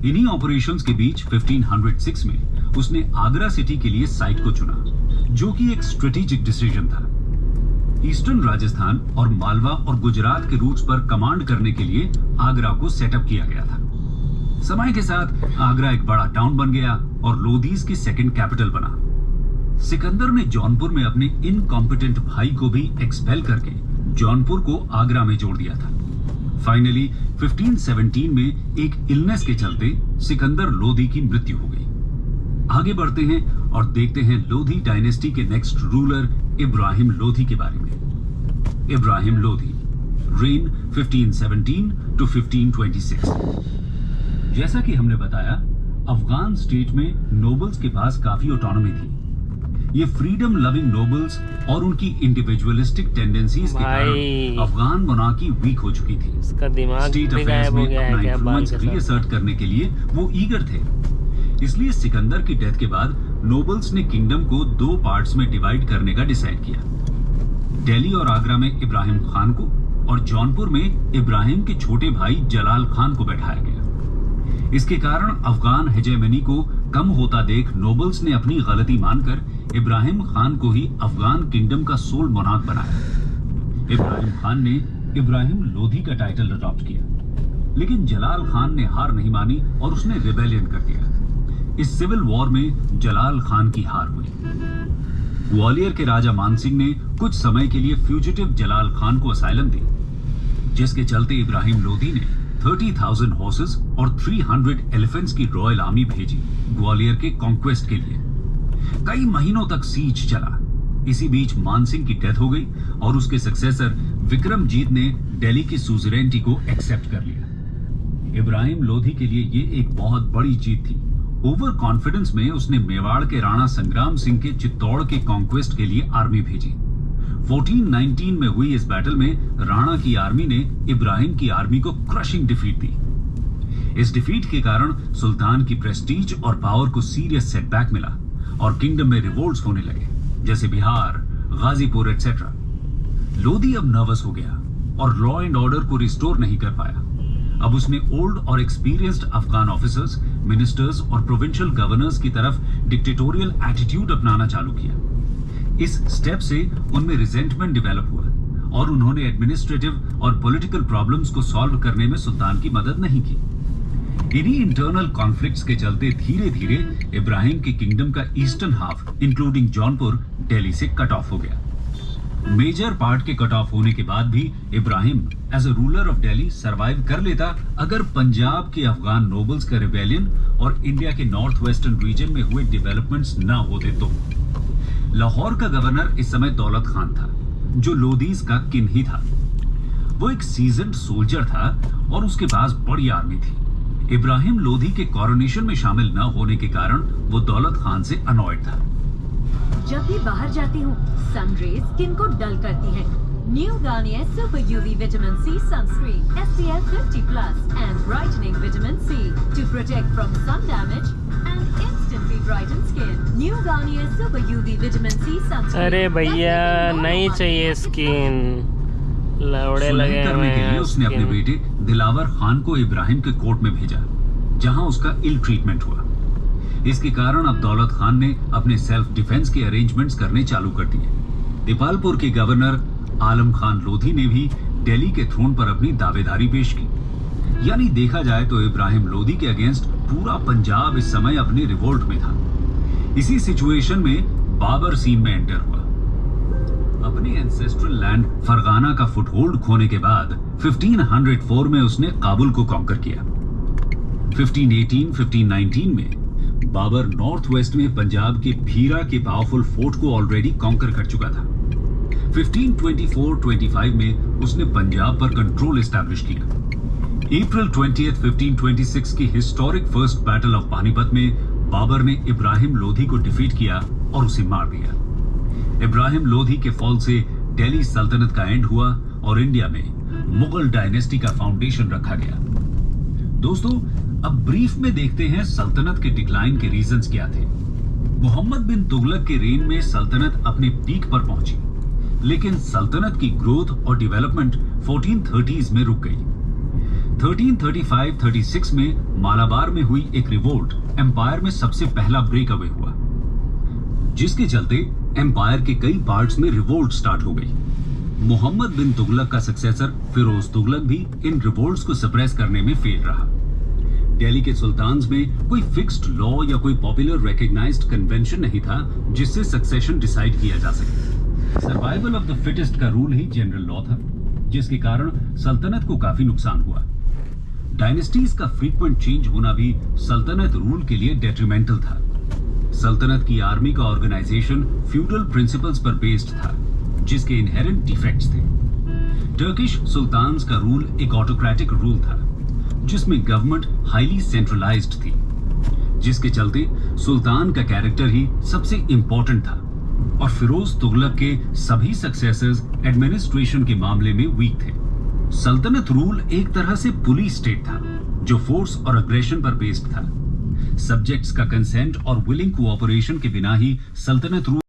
इन्हीं ऑपरेशंस के बीच 1506 में उसने आगरा सिटी के लिए साइट को चुना, जो कि एक स्ट्रेटेजिक डिसीजन था। ईस्टर्न राजस्थान और मालवा और गुजरात के रूट्स पर कमांड करने के लिए आगरा को सेटअप किया गया था। समय के साथ आगरा एक बड़ा टाउन बन गया और लोधीज की सेकंड कैपिटल बना। सिकंदर ने जौनपुर में अपने इनकॉम्पिटेंट भाई को भी एक्सपेल करके जौनपुर को आगरा में जोड़ दिया था। फाइनली 1517 में एक इलनेस के चलते सिकंदर लोधी की मृत्यु हो गई। आगे बढ़ते हैं और देखते हैं लोधी डायनेस्टी के नेक्स्ट रूलर इब्राहिम लोधी के बारे में। Ibrahim Lodhi, reign 1517 to 1526। जैसा कि हमने बताया, अफगान स्टेट में नोबल्स के पास काफी ऑटोनॉमी थी। ये फ्रीडम लविंग नोबल्स और उनकी इंडिविजुअलिस्टिक टेंडेंसीज के कारण अफगान मोनार्की वीक हो चुकी थी। स्टेट अफेयर्स में अपना इन्फ्लुएंस रीअसर्ट करने के लिए वो ईगर थे। इसलिए सिकंदर की डेथ के बाद नोबल्स ने किंगडम को 2 पार्ट्स में डिवाइड करने का डिसाइड किया। दिल्ली और आगरा में इब्राहिम खान को और जौनपुर में इब्राहिम के छोटे भाई जलाल खान को बैठाया गया। इसके कारण अफगान हेजेमनी को कम होता देख नोबल्स ने अपनी गलती मानकर इब्राहिम खान को ही अफगान किंगडम का सोल मोनार्क बनाया। इब्राहिम खान ने इब्राहिम लोधी का टाइटल अडॉप्ट किया, लेकिन जलाल खान ने हार नहीं मानी और उसने रिबेलियन कर दिया। इस सिविल वॉर में जलाल खान की हार हुई। ग्वालियर के राजा मानसिंह ने कुछ समय के लिए फ्यूजिटिव जलाल खान को असाइलम दी, जिसके चलते इब्राहिम लोधी ने 30,000 हॉर्सेस और 300 एलिफेंट्स की रॉयल आर्मी भेजी ग्वालियर के कॉन्क्वेस्ट के लिए। कई महीनों तक सीज चला। इसी बीच मानसिंह की डेथ हो गई और उसके सक्सेसर विक्रमजीत ने दिल्ली की सुजरेनिटी को एक्सेप्ट कर लिया। इब्राहिम लोधी के लिए ये एक बहुत बड़ी जीत थी। ओवर कॉन्फिडेंस में उसने मेवाड़ के राणा संग्राम सिंह के चित्तौड़ के कॉन्क्वेस्ट के लिए आर्मी भेजी। 1419 में हुई इस बैटल में राणा की आर्मी ने इब्राहिम की आर्मी को क्रशिंग डिफीट दी। इस डिफीट के कारण सुल्तान की प्रेस्टीज और पावर को सीरियस सेटबैक मिला और किंगडम में रिवोल्ट्स होने लगे, जैसे बिहार, गाजीपुर एटसेट्रा। लोधी अब नर्वस हो गया और लॉ एंड ऑर्डर को रिस्टोर नहीं कर पाया। अब उसने ओल्ड और एक्सपीरियंस्ड अफगान ऑफिसर्स, मिनिस्टर्स और प्रोविंशियल गवर्नर्स की तरफ डिक्टेटोरियल एटीट्यूड अपनाना चालू किया। इस स्टेप से उनमें रिजेंटमेंट डेवलप हुआ और उन्होंने एडमिनिस्ट्रेटिव और पॉलिटिकल प्रॉब्लम्स को सॉल्व करने में सुल्तान की मदद नहीं की। इन्हीं इंटरनल कॉन्फ्लिक्ट्स के चलते धीरे धीरे इब्राहिम के किंगडम का eastern half including Jaunpur Delhi से कट ऑफ हो गया। मेजर पार्ट के कट ऑफ होने के बाद भी Ibrahim as a ruler of Delhi survive कर लेता अगर पंजाब के अफगान नोबल्स का रिबेलियन और इंडिया के नॉर्थ वेस्टर्न रीजन में हुए डेवलपमेंट्स न होते तो। लाहौर का गवर्नर इस समय दौलत खान था, जो लोधीज का किन ही था। वो एक सीजन्ड सोल्जर था और उसके पास बड़ी आर्मी थी। इब्राहिम लोधी के कोरोनेशन में शामिल न होने के कारण वो दौलत खान से अनॉयड था। जब भी बाहर जाती हूँ, सन रेज स्किन को डल करती है। New Garnier super UV vitamin C sunscreen SPF 50+ and brightening vitamin C to protect from sun damage and instantly brighten skin. New Garnier Super UV Vitamin C sunscreen. अरे भैया नहीं चाहिए skin, लौड़े लगे करने के लिए उसने अपने बेटे दिलावर खान को इब्राहिम के कोर्ट में भेजा, जहां उसका इल ट्रीटमेंट हुआ। इसके कारण अब दौलत खान ने अपने सेल्फ डिफेंस के अरेंजमेंट्स करने चालू कर दिए। दीपालपुर के गवर्नर आलम खान लोधी ने भी दिल्ली के थ्रोन पर अपनी दावेदारी पेश की। यानी देखा जाए तो इब्राहिम लोधी के अगेंस्ट पूरा पंजाब इस समय अपने रिवोल्ट में था। इसी सिचुएशन में बाबर सीन में एंटर हुआ। अपने एंसेस्ट्रल लैंड फरगाना का फुटहोल्ड खोने के बाद 1504 में उसने काबुल को कॉन्कर किया। 1518-1519 में बाबर नॉर्थ वेस्ट में पंजाब के भीरा के पावरफुल फोर्ट को ऑलरेडी कॉन्कर कर चुका था। 1524-25 में उसने पंजाब पर कंट्रोल एस्टैब्लिश किया। अप्रैल 20, 1526 की historic first battle of Panipat में बाबर ने इब्राहिम लोधी को डिफीट किया और उसे मार दिया। इब्राहिम लोधी के फॉल से दिल्ली सल्तनत का एंड हुआ और इंडिया में मुगल डायनेस्टी का फाउंडेशन रखा गया। दोस्तों, अब ब्रीफ में देखते हैं सल्तनत के डिक्लाइन के रीजंस क्या थे। मोहम्मद बिन तुगलक के रेन में सल्तनत अपने पीक पर पहुंची, लेकिन सल्तनत की ग्रोथ और डेवलपमेंट 1430s में रुक गई। 1335-36 में मालाबार में हुई एक रिवोल्ट एम्पायर में सबसे पहला ब्रेक अवे हुआ, जिसके चलते एम्पायर के कई पार्ट्स में रिवोल्ट स्टार्ट हो गई। मोहम्मद बिन तुगलक का सक्सेसर फिरोज तुगलक भी इन रिवोल्ट्स को सप्रेस करने में फेल रहा। दिल्ली के सुल्तान्स में कोई फिक्स्ड लॉ या कोई पॉपुलर रिकॉग्नाइज्ड कन्वेंशन नहीं था जिससे सक्सेशन डिसाइड किया जा सके। सर्वाइवल ऑफ द फिटेस्ट का रूल ही जनरल लॉ था, जिसके कारण सल्तनत को काफी नुकसान हुआ। डायनेस्टीज का फ्रीक्वेंट चेंज होना भी सल्तनत रूल के लिए डेट्रीमेंटल था। सल्तनत की आर्मी का ऑर्गेनाइजेशन फ्यूडल प्रिंसिपल्स पर बेस्ड था, जिसके इनहेरेंट डिफेक्ट्स थे। टर्किश सुल्तान्स का रूल एक ऑटोक्रेटिक रूल था, जिसमें गवर्नमेंट हाईली सेंट्रलाइज्ड थी, जिसके चलते सुल्तान का कैरेक्टर ही सबसे इंपॉर्टेंट था और फिरोज तुगलक के सभी सक्सेसर्स एडमिनिस्ट्रेशन के मामले में वीक थे। सल्तनत रूल एक तरह से पुलिस स्टेट था जो फोर्स और अग्रेशन पर बेस्ड था। सब्जेक्ट्स का कंसेंट और विलिंग कोऑपरेशन के बिना ही सल्तनत रूल